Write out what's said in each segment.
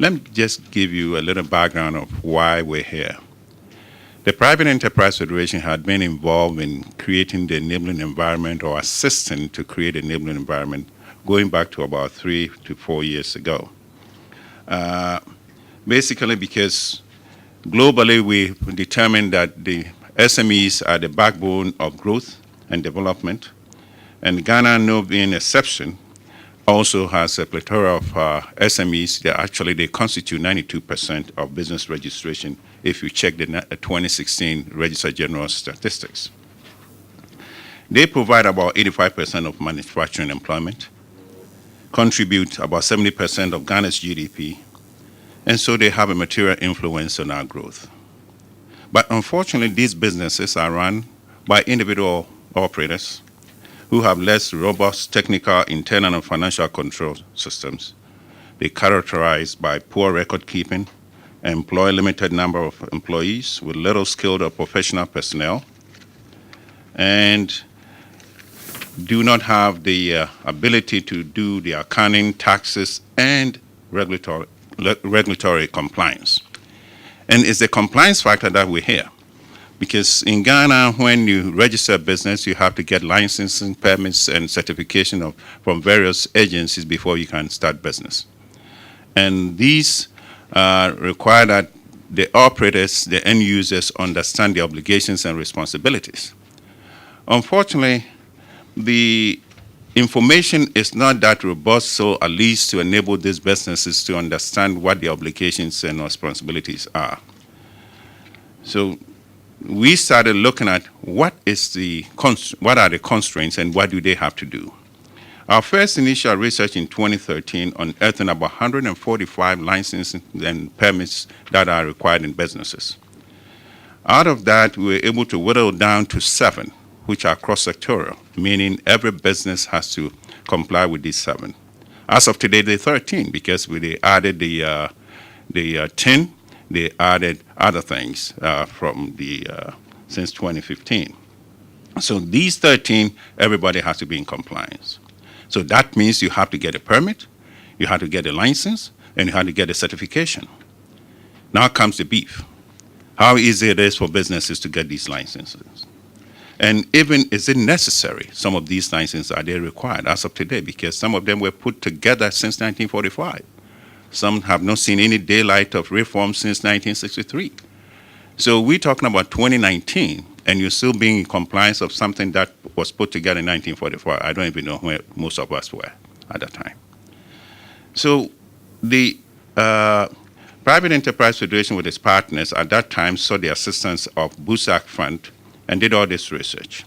Let me just give you a little background of why we're here. The Private Enterprise Federation had been involved in creating the enabling environment or assisting to create an enabling environment going back to about 3 to 4 years ago. Basically because globally we determined that the SMEs are the backbone of growth and development, and Ghana, no being an exception, also has a plethora of SMEs that actually they constitute 92% of business registration if you check the 2016 Register General statistics. They provide about 85% of manufacturing employment, contribute about 70% of Ghana's GDP, and so they have a material influence on our growth. But unfortunately, these businesses are run by individual operators who have less robust technical, internal, and financial control systems. They characterized by poor record keeping, employ a limited number of employees with little skilled or professional personnel, and do not have the ability to do the accounting, taxes, and regulatory compliance. And it's the compliance factor that we're here. Because in Ghana, when you register a business, you have to get licensing, permits, and certification from various agencies before you can start business. And these require that the operators, the end users, understand the obligations and responsibilities. Unfortunately, the information is not that robust, so at least to enable these businesses to understand what the obligations and responsibilities are. So we started looking at what are the constraints and what do they have to do. Our first initial research in 2013 unearthed about 145 licenses and permits that are required in businesses. Out of that, we were able to whittle down to 7, which are cross-sectorial, meaning every business has to comply with these 7. As of today, they're 13 because we added the 10. They added other things since 2015. So these 13, everybody has to be in compliance. So that means you have to get a permit, you have to get a license, and you have to get a certification. Now comes the beef. How easy it is for businesses to get these licenses. And even is it necessary, some of these licenses, are they required as of today? Because some of them were put together since 1945. Some have not seen any daylight of reform since 1963. So we're talking about 2019, and you're still being in compliance of something that was put together in 1944. I don't even know where most of us were at that time. So the Private Enterprise Federation with its partners at that time saw the assistance of BUSAC Fund and did all this research.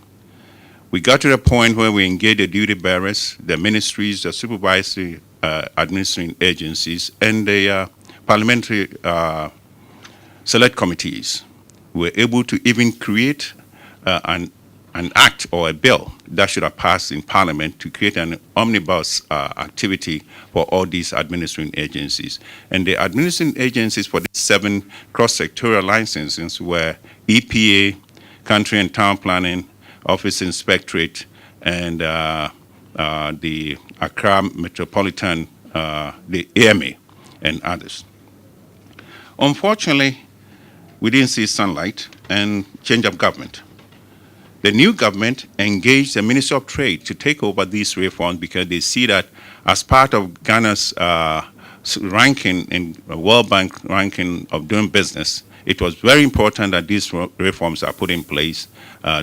We got to the point where we engaged the duty bearers, the ministries, the supervisory administrating agencies, and the parliamentary select committees. We were able to even create an act or a bill that should have passed in Parliament to create an omnibus activity for all these administrating agencies. And the administrating agencies for these 7 cross-sectorial licenses were EPA, Country and Town Planning, Office Inspectorate, and the Accra Metropolitan, the AMA, and others. Unfortunately, we didn't see sunlight and change of government. The new government engaged the Ministry of Trade to take over these reforms because they see that as part of Ghana's ranking in World Bank ranking of doing business, it was very important that these reforms are put in place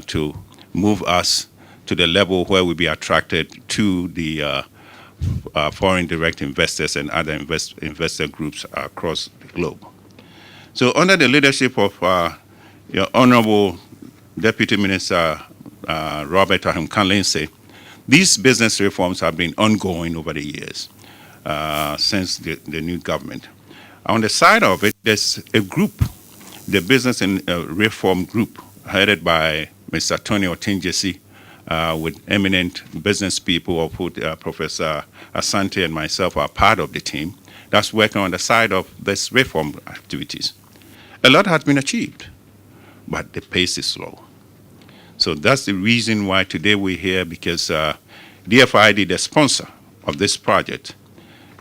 to move us to the level where we be attracted to the foreign direct investors and other investor groups across the globe. So under the leadership of your Honorable Deputy Minister Robert Ahim-Lindsay, these business reforms have been ongoing over the years since the new government. On the side of it, there's a group, the Business and Reform Group, headed by Mr. Tony Otinjesi, with eminent business people, of who Professor Asante and myself are part of the team, that's working on the side of this reform activities. A lot has been achieved, but the pace is slow. So that's the reason why today we're here, because DFID, the sponsor of this project,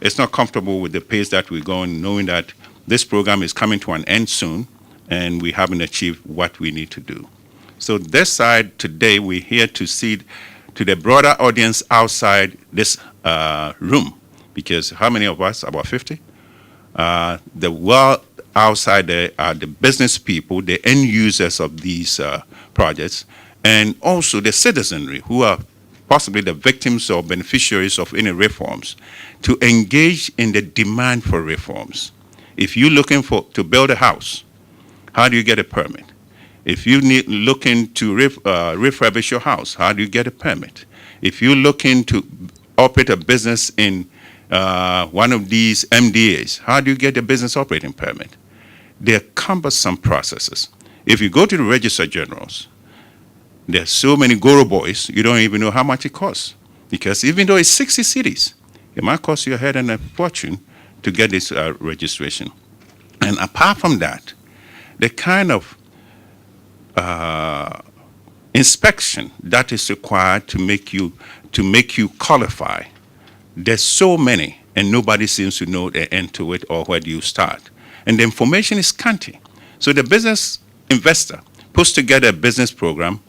is not comfortable with the pace that we're going, knowing that this program is coming to an end soon and we haven't achieved what we need to do. So this side today, we're here to see to the broader audience outside this room, because how many of us? About 50? The world outside there are the business people, the end users of these projects, and also the citizenry who are possibly the victims or beneficiaries of any reforms, to engage in the demand for reforms. If you're looking to build a house, how do you get a permit? If you're looking to refurbish your house, how do you get a permit? If you're looking to operate a business in one of these MDAs, how do you get a business operating permit? They're cumbersome processes. If you go to the Register Generals, there's so many Goro boys, you don't even know how much it costs. Because even though it's 60 cities, it might cost you a head and a fortune to get this registration. And apart from that, the kind of inspection that is required to make you qualify, there's so many, and nobody seems to know the end to it or where do you start. And the information is scanty. So the business investor puts together a business program,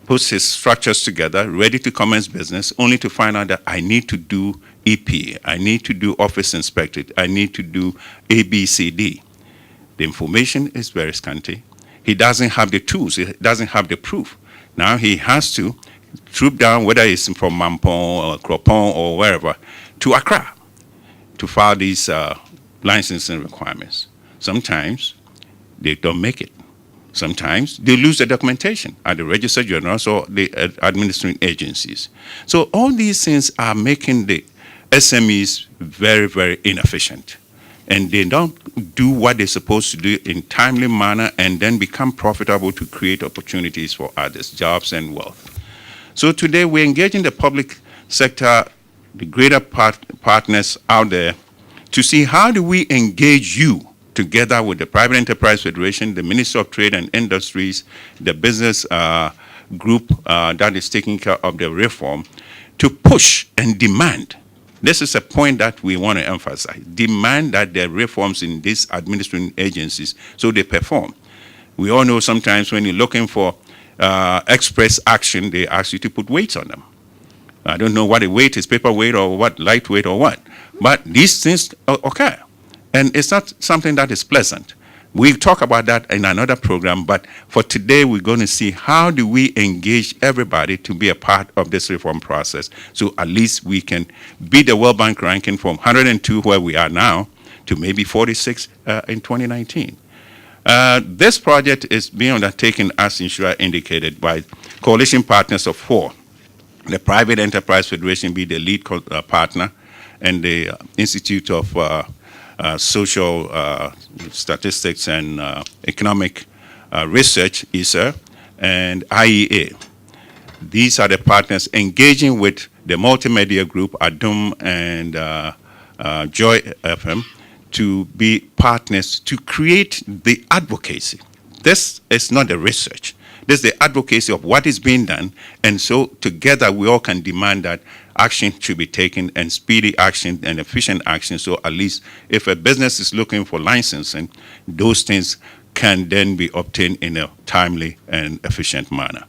puts his structures together, ready to commence business, only to find out that I need to do EP, I need to do office inspected, I need to do A, B, C, D. The information is very scanty. He doesn't have the tools, he doesn't have the proof. Now he has to troop down, whether it's from Mampong or Kropong or wherever, to Accra to file these licensing requirements. Sometimes they don't make it. Sometimes they lose the documentation at the Register Generals or the administrative agencies. So all these things are making the SMEs very, very inefficient. And they don't do what they're supposed to do in timely manner and then become profitable to create opportunities for others, jobs and wealth. So today we're engaging the public sector, the greater partners out there, to see how do we engage you together with the Private Enterprise Federation, the Ministry of Trade and Industries, the business group that is taking care of the reform, to push and demand. This is a point that we want to emphasize. Demand that there are reforms in these administrative agencies so they perform. We all know sometimes when you're looking for express action, they ask you to put weights on them. I don't know what a weight is, paperweight or what, lightweight or what. But these things occur. And it's not something that is pleasant. We'll talk about that in another program, but for today, we're going to see how do we engage everybody to be a part of this reform process, so at least we can beat the World Bank ranking from 102, where we are now, to maybe 46 in 2019. This project is being undertaken, as Inshura indicated, by coalition partners of 4. The Private Enterprise Federation be the lead partner, and the Institute of Social Statistics and Economic Research, ISER, and IEA. These are the partners engaging with the multimedia group, ADUM and Joy FM, to be partners to create the advocacy. This is not the research. This is the advocacy of what is being done, and so together we all can demand that action should be taken, and speedy action and efficient action, so at least if a business is looking for licensing, those things can then be obtained in a timely and efficient manner.